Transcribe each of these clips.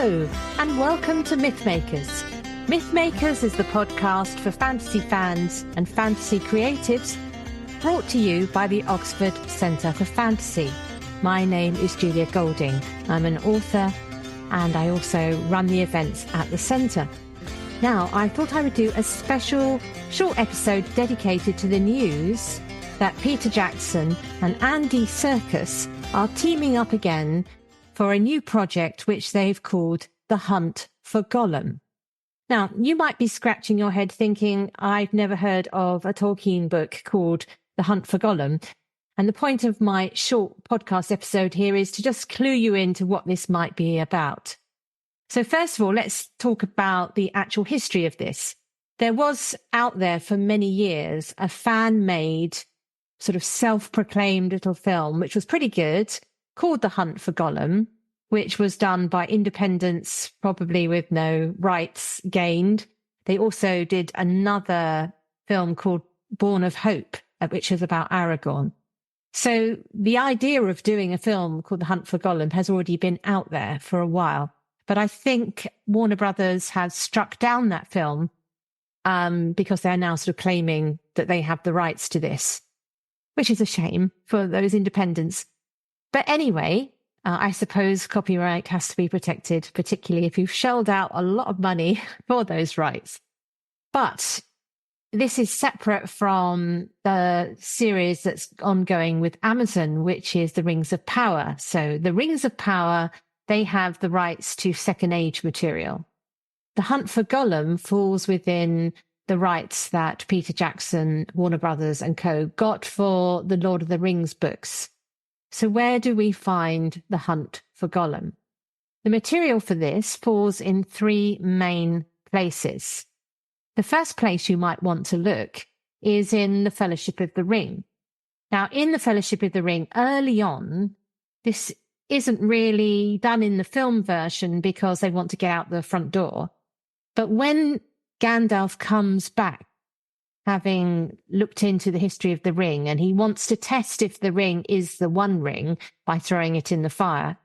Hello, and welcome to Mythmakers. Mythmakers is the podcast for fantasy fans and fantasy creatives, brought to you by the Oxford Centre for Fantasy. My name is Julia Golding. I'm an author, and I also run the events at the centre. Now, I thought I would do a special short episode dedicated to the news that Peter Jackson and Andy Serkis are teaming up again for a new project which they've called The Hunt for Gollum. Now, you might be scratching your head thinking, I've never heard of a Tolkien book called The Hunt for Gollum. And the point of my short podcast episode here is to just clue you into what this might be about. So first of all, let's talk about the actual history of this. There was out there for many years a fan-made, sort of self-proclaimed little film, which was pretty good, called The Hunt for Gollum, which was done by independents, probably with no rights gained. They also did another film called Born of Hope, which is about Aragorn. So the idea of doing a film called The Hunt for Gollum has already been out there for a while. But I think Warner Brothers has struck down that film because they're now sort of claiming that they have the rights to this, which is a shame for those independents. But anyway, I suppose copyright has to be protected, particularly if you've shelled out a lot of money for those rights. But this is separate from the series that's ongoing with Amazon, which is The Rings of Power. So The Rings of Power, they have the rights to Second Age material. The Hunt for Gollum falls within the rights that Peter Jackson, Warner Brothers and co. got for the Lord of the Rings books. So where do we find The Hunt for Gollum? The material for this falls in three main places. The first place you might want to look is in the Fellowship of the Ring. Now, in the Fellowship of the Ring, early on, this isn't really done in the film version because they want to get out the front door. But when Gandalf comes back, having looked into the history of the ring, and he wants to test if the ring is the One Ring by throwing it in the fire,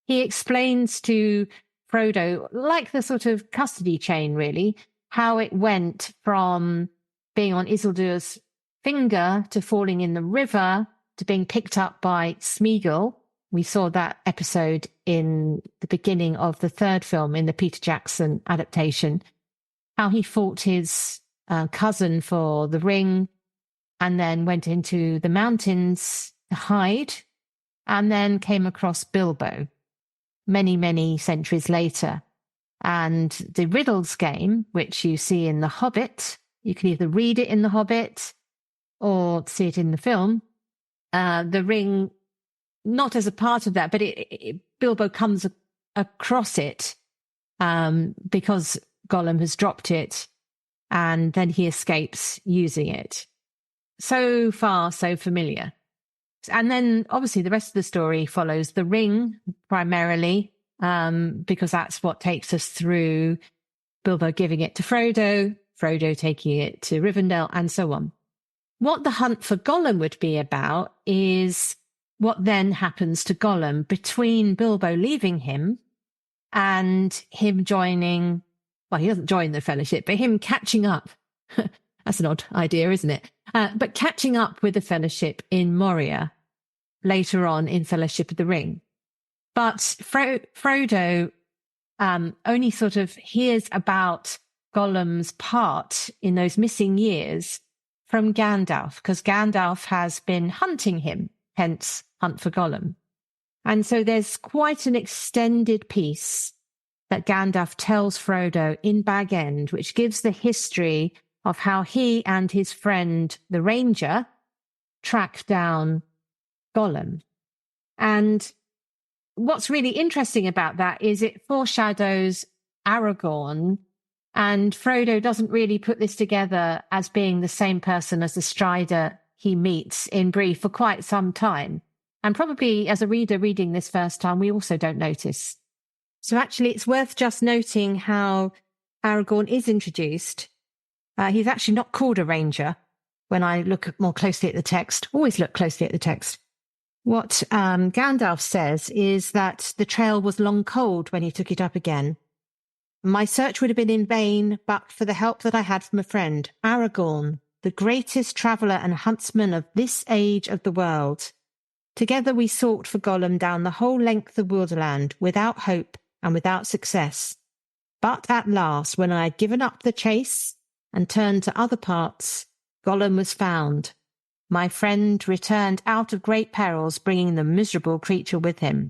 he explains to Frodo, like the sort of custody chain really, how it went from being on Isildur's finger to falling in the river to being picked up by Smeagol. We saw that episode in the beginning of the third film in the Peter Jackson adaptation, how he fought his cousin for the ring and then went into the mountains to hide and then came across Bilbo many, many centuries later. And the riddles game, which you see in The Hobbit, you can either read it in The Hobbit or see it in the film. The ring, not as a part of that, but Bilbo comes across it because Gollum has dropped it, and then he escapes using it. So far, so familiar. And then obviously the rest of the story follows the ring primarily, because that's what takes us through Bilbo giving it to Frodo, Frodo taking it to Rivendell, and so on. What The Hunt for Gollum would be about is what then happens to Gollum between Bilbo leaving him and him joining, well, he doesn't join the Fellowship, but him catching up. That's an odd idea, isn't it? But catching up with the Fellowship in Moria later on in Fellowship of the Ring. But Frodo only sort of hears about Gollum's part in those missing years from Gandalf, because Gandalf has been hunting him, hence Hunt for Gollum. And so there's quite an extended piece that Gandalf tells Frodo in Bag End, which gives the history of how he and his friend, the Ranger, tracked down Gollum. And what's really interesting about that is it foreshadows Aragorn, and Frodo doesn't really put this together as being the same person as the Strider he meets in Bree for quite some time. And probably as a reader reading this first time, we also don't notice. So actually, it's worth just noting how Aragorn is introduced. He's actually not called a ranger when I look more closely at the text. Always look closely at the text. What Gandalf says is that the trail was long cold when he took it up again. My search would have been in vain but for the help that I had from a friend, Aragorn, the greatest traveller and huntsman of this age of the world. Together we sought for Gollum down the whole length of Wilderland without hope and without success. But at last, when I had given up the chase and turned to other parts, Gollum was found. My friend returned out of great perils, bringing the miserable creature with him.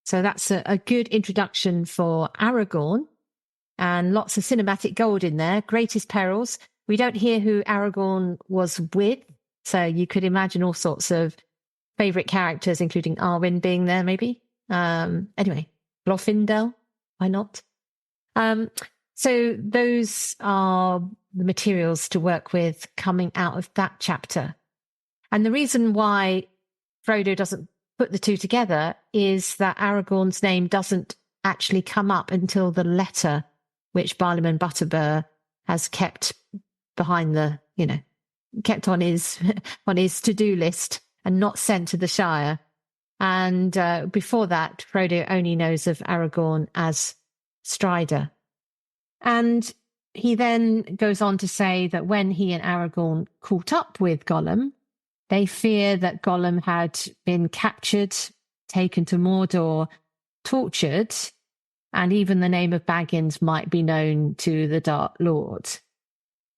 So that's a good introduction for Aragorn, and lots of cinematic gold in there. Greatest perils. We don't hear who Aragorn was with, so you could imagine all sorts of favourite characters, including Arwen being there, maybe. Anyway, Glorfindel, why not? So those are the materials to work with coming out of that chapter. And the reason why Frodo doesn't put the two together is that Aragorn's name doesn't actually come up until the letter which Barliman Butterbur has kept behind kept on his to-do list and not sent to the Shire. And before that, Frodo only knows of Aragorn as Strider. And he then goes on to say that when he and Aragorn caught up with Gollum, they fear that Gollum had been captured, taken to Mordor, tortured, and even the name of Baggins might be known to the Dark Lord.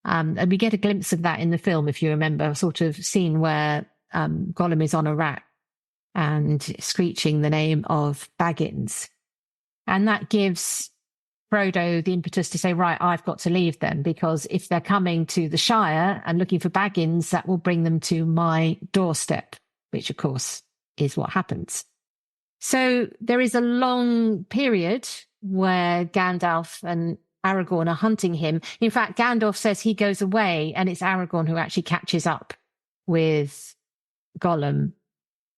And we get a glimpse of that in the film, if you remember, a sort of scene where Gollum is on a rat and screeching the name of Baggins. And that gives Frodo the impetus to say, right, I've got to leave them, because if they're coming to the Shire and looking for Baggins, that will bring them to my doorstep, which, of course, is what happens. So there is a long period where Gandalf and Aragorn are hunting him. In fact, Gandalf says he goes away and it's Aragorn who actually catches up with Gollum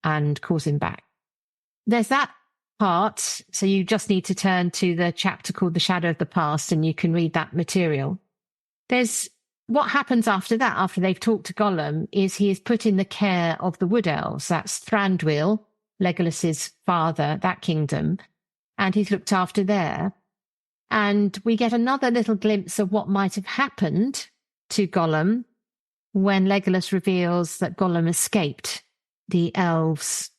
and calls him back. There's that part. So you just need to turn to the chapter called The Shadow of the Past and you can read that material. There's what happens after that, after they've talked to Gollum, is he is put in the care of the Wood Elves. That's Thranduil, Legolas's father, that kingdom, and he's looked after there. And we get another little glimpse of what might have happened to Gollum when Legolas reveals that Gollum escaped the elves'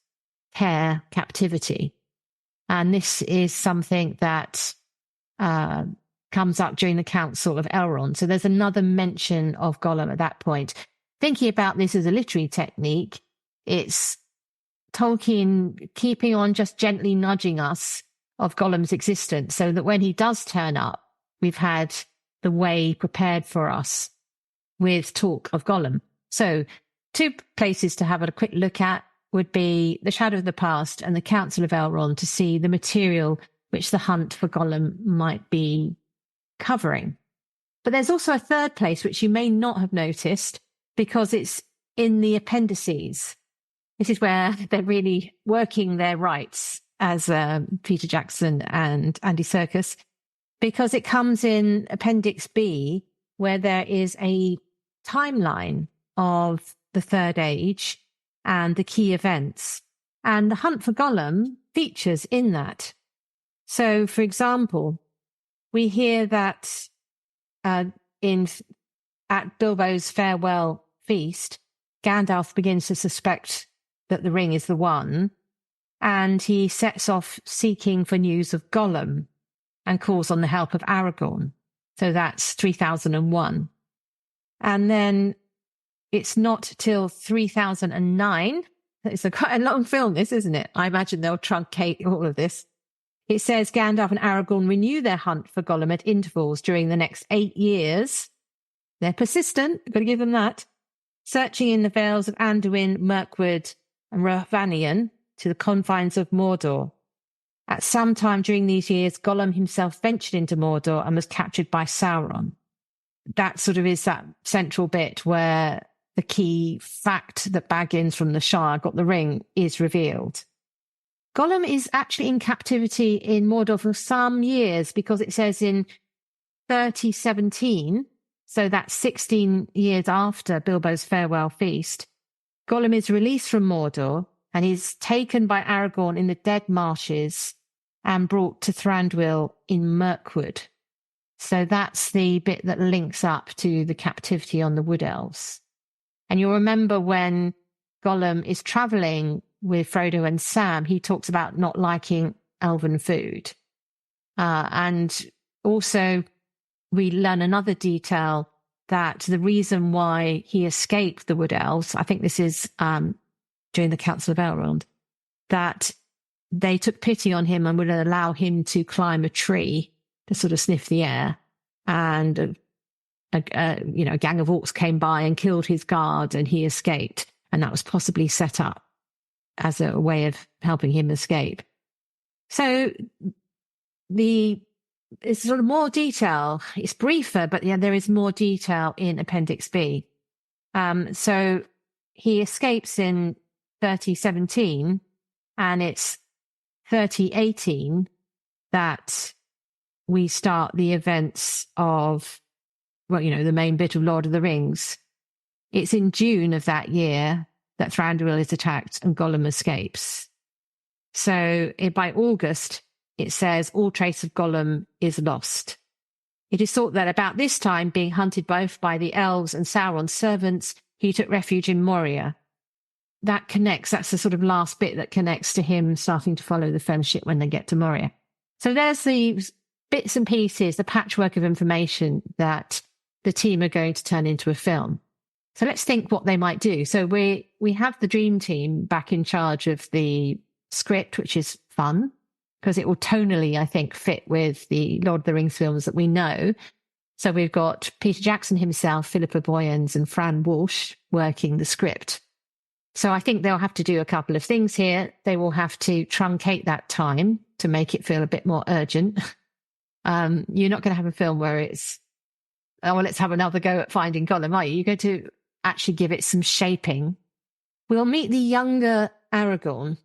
care captivity. And this is something that comes up during the Council of Elrond. So there's another mention of Gollum at that point. Thinking about this as a literary technique, it's Tolkien keeping on just gently nudging us of Gollum's existence so that when he does turn up, we've had the way prepared for us with talk of Gollum. So two places to have a quick look at would be The Shadow of the Past and the Council of Elrond to see the material which the hunt for Gollum might be covering. But there's also a third place which you may not have noticed because it's in the appendices. This is where they're really working their rights as Peter Jackson and Andy Serkis, because it comes in Appendix B, where there is a timeline of the Third Age and the key events. And the hunt for Gollum features in that. So, for example, we hear that at Bilbo's farewell feast, Gandalf begins to suspect that the ring is the one, and he sets off seeking for news of Gollum and calls on the help of Aragorn. So that's 3001. And then it's not till 3009. It's quite a long film, this, isn't it? I imagine they'll truncate all of this. It says Gandalf and Aragorn renew their hunt for Gollum at intervals during the next 8 years. They're persistent, got to give them that. Searching in the vales of Anduin, Mirkwood, and Rhovanion to the confines of Mordor. At some time during these years, Gollum himself ventured into Mordor and was captured by Sauron. That sort of is that central bit where the key fact that Baggins from the Shire got the ring is revealed. Gollum is actually in captivity in Mordor for some years because it says in 3017, so that's 16 years after Bilbo's farewell feast, Gollum is released from Mordor and he's taken by Aragorn in the Dead Marshes and brought to Thranduil in Mirkwood. So that's the bit that links up to the captivity on the Wood Elves. And you'll remember when Gollum is traveling with Frodo and Sam, he talks about not liking elven food. And also we learn another detail that the reason why he escaped the Wood Elves, I think this is during the Council of Elrond, that they took pity on him and would allow him to climb a tree to sort of sniff the air. And a gang of orcs came by and killed his guard, and he escaped. And that was possibly set up as a way of helping him escape. So it's sort of more detail. It's briefer, but yeah, there is more detail in Appendix B. So he escapes in 3017, and it's 3018 that we start the events of, the main bit of Lord of the Rings. It's in June of that year that Thranduil is attacked and Gollum escapes. So by August, it says all trace of Gollum is lost. It is thought that about this time, being hunted both by the elves and Sauron's servants, he took refuge in Moria. That connects, that's the sort of last bit that connects to him starting to follow the Fellowship when they get to Moria. So there's the bits and pieces, the patchwork of information that the team are going to turn into a film. So let's think what they might do. So we have the Dream Team back in charge of the script, which is fun, because it will tonally, I think, fit with the Lord of the Rings films that we know. So we've got Peter Jackson himself, Philippa Boyens and Fran Walsh working the script. So I think they'll have to do a couple of things here. They will have to truncate that time to make it feel a bit more urgent. You're not going to have a film where it's, let's have another go at finding Gollum, are you? You're going to actually give it some shaping. We'll meet the younger Aragorn,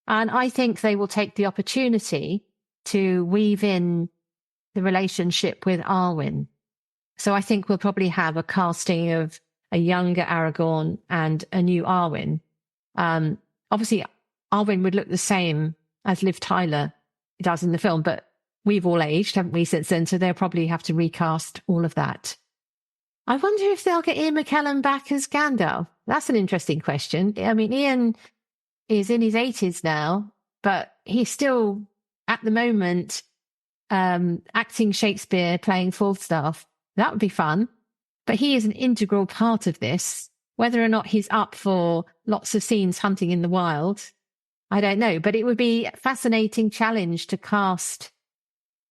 and I think they will take the opportunity to weave in the relationship with Arwen. So I think we'll probably have a casting of a younger Aragorn and a new Arwen. Obviously, Arwen would look the same as Liv Tyler does in the film, but we've all aged, haven't we, since then? So they'll probably have to recast all of that. I wonder if they'll get Ian McKellen back as Gandalf. That's an interesting question. I mean, Ian is in his 80s now, but he's still, at the moment, acting Shakespeare, playing Falstaff. That would be fun. But he is an integral part of this. Whether or not he's up for lots of scenes hunting in the wild, I don't know. But it would be a fascinating challenge to cast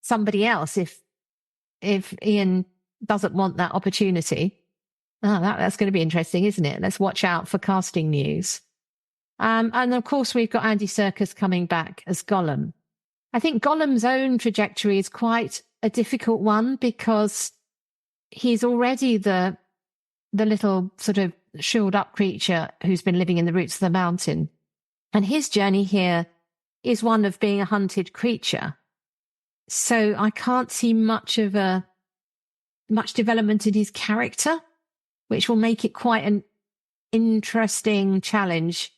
somebody else if Ian doesn't want that opportunity. That's going to be interesting, isn't it? Let's watch out for casting news. And of course, we've got Andy Serkis coming back as Gollum. I think Gollum's own trajectory is quite a difficult one because he's already the little sort of shriveled up creature who's been living in the roots of the mountain. And his journey here is one of being a hunted creature. So I can't see much development in his character, which will make it quite an interesting challenge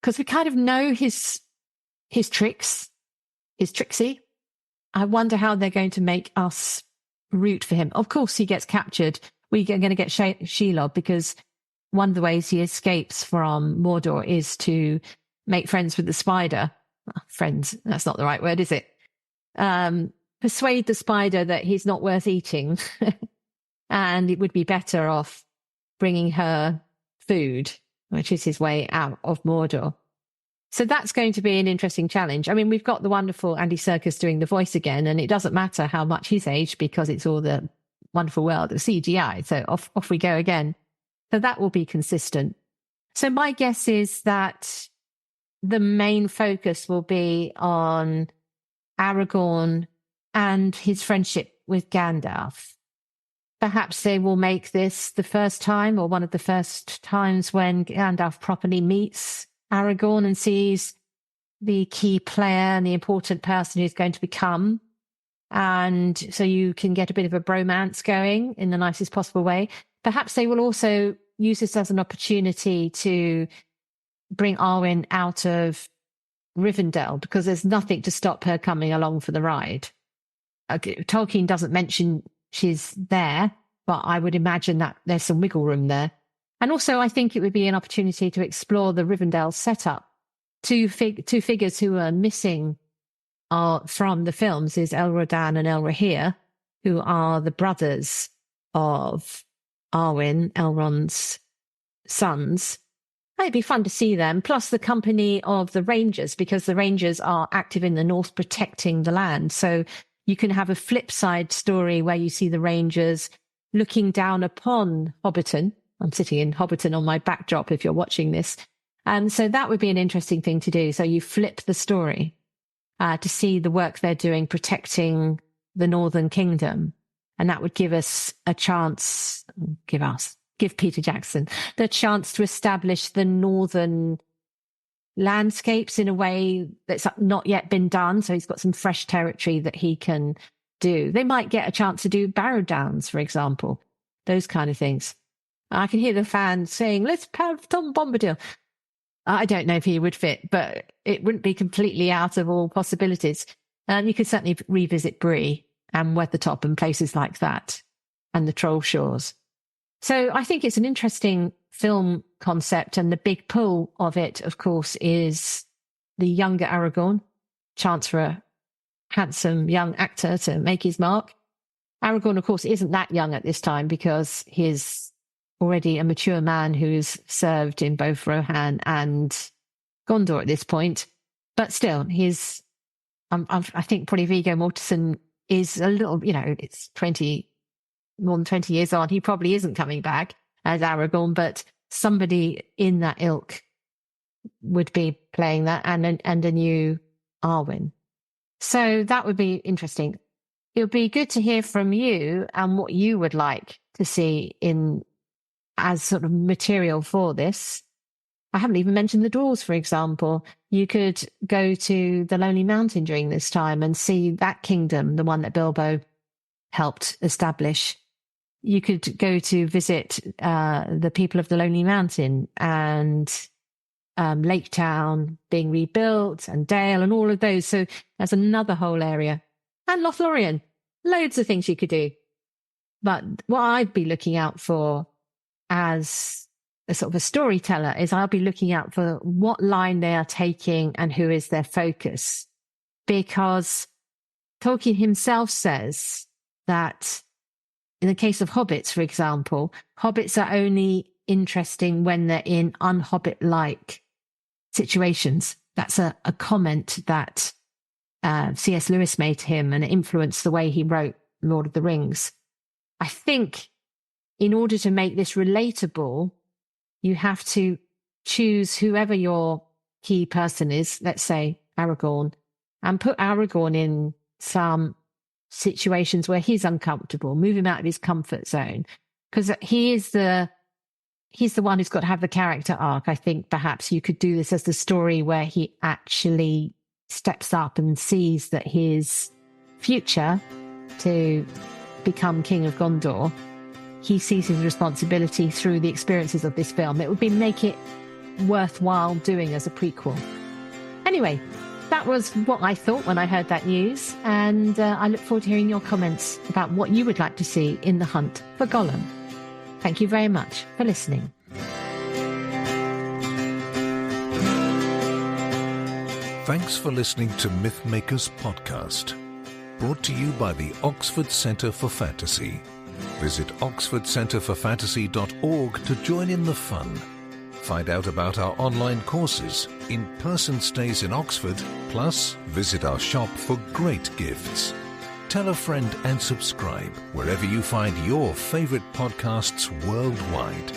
because we kind of know his tricks, his tricksy. I wonder how they're going to make us root for him. Of course, he gets captured. We're going to get Shelob because one of the ways he escapes from Mordor is to make friends with the spider. Friends, that's not the right word, is it? Persuade the spider that he's not worth eating and it would be better off bringing her food, which is his way out of Mordor. So that's going to be an interesting challenge. I mean, we've got the wonderful Andy Serkis doing the voice again, and it doesn't matter how much he's aged because it's all the wonderful world of CGI. So off we go again. So that will be consistent. So my guess is that the main focus will be on Aragorn and his friendship with Gandalf. Perhaps they will make this the first time or one of the first times when Gandalf properly meets Aragorn and sees the key player and the important person who's going to become. And so you can get a bit of a bromance going in the nicest possible way. Perhaps they will also use this as an opportunity to bring Arwen out of Rivendell, because there's nothing to stop her coming along for the ride. Tolkien doesn't mention she's there, but I would imagine that there's some wiggle room there. And also, I think it would be an opportunity to explore the Rivendell setup. Two figures who are missing from the films is Elrodan and Elrohir, who are the brothers of Arwen, Elrond's sons. It'd be fun to see them, plus the company of the Rangers, because the Rangers are active in the north protecting the land. So you can have a flip side story where you see the Rangers looking down upon Hobbiton. I'm sitting in Hobbiton on my backdrop if you're watching this. And so that would be an interesting thing to do. So you flip the story to see the work they're doing protecting the Northern Kingdom. And that would give us a chance, give Peter Jackson the chance to establish the northern landscapes in a way that's not yet been done. So he's got some fresh territory that he can do. They might get a chance to do Barrow Downs, for example, those kind of things. I can hear the fans saying, let's have Tom Bombadil. I don't know if he would fit, but it wouldn't be completely out of all possibilities. You could certainly revisit Bree and Weathertop and places like that, and the Troll Shores. So I think it's an interesting film concept, and the big pull of it, of course, is the younger Aragorn, chance for a handsome young actor to make his mark. Aragorn, of course, isn't that young at this time because he's already a mature man who's served in both Rohan and Gondor at this point. But still, he's, I think probably Viggo Mortensen is a little, it's more than 20 years on. He probably isn't coming back as Aragorn, but somebody in that ilk would be playing that, and a new Arwen. So that would be interesting. It would be good to hear from you and what you would like to see as sort of material for this. I haven't even mentioned the Dwarves, for example. You could go to the Lonely Mountain during this time and see that kingdom, the one that Bilbo helped establish. You could go to visit the people of the Lonely Mountain and Lake Town being rebuilt, and Dale and all of those. So there's another whole area. And Lothlorien. Loads of things you could do. But what I'd be looking out for as a sort of a storyteller is I'll be looking out for what line they are taking and who is their focus. Because Tolkien himself says that in the case of hobbits, for example, hobbits are only interesting when they're in un-hobbit-like situations. That's a comment that C.S. Lewis made to him, and it influenced the way he wrote Lord of the Rings. I think in order to make this relatable, you have to choose whoever your key person is, let's say Aragorn, and put Aragorn in some situations where he's uncomfortable, move him out of his comfort zone, because he's the one who's got to have the character arc. I think perhaps you could do this as the story where he actually steps up and sees that his future to become King of Gondor, he sees his responsibility through the experiences of this film. It would make it worthwhile doing as a prequel. Anyway, that was what I thought when I heard that news, and I look forward to hearing your comments about what you would like to see in the hunt for Gollum. Thank you very much for listening. Thanks for listening to Mythmakers podcast, brought to you by the Oxford Centre for Fantasy. Visit oxfordcenterforfantasy.org to join in the fun. Find out about our online courses, in-person stays in Oxford, plus visit our shop for great gifts. Tell a friend and subscribe wherever you find your favourite podcasts worldwide.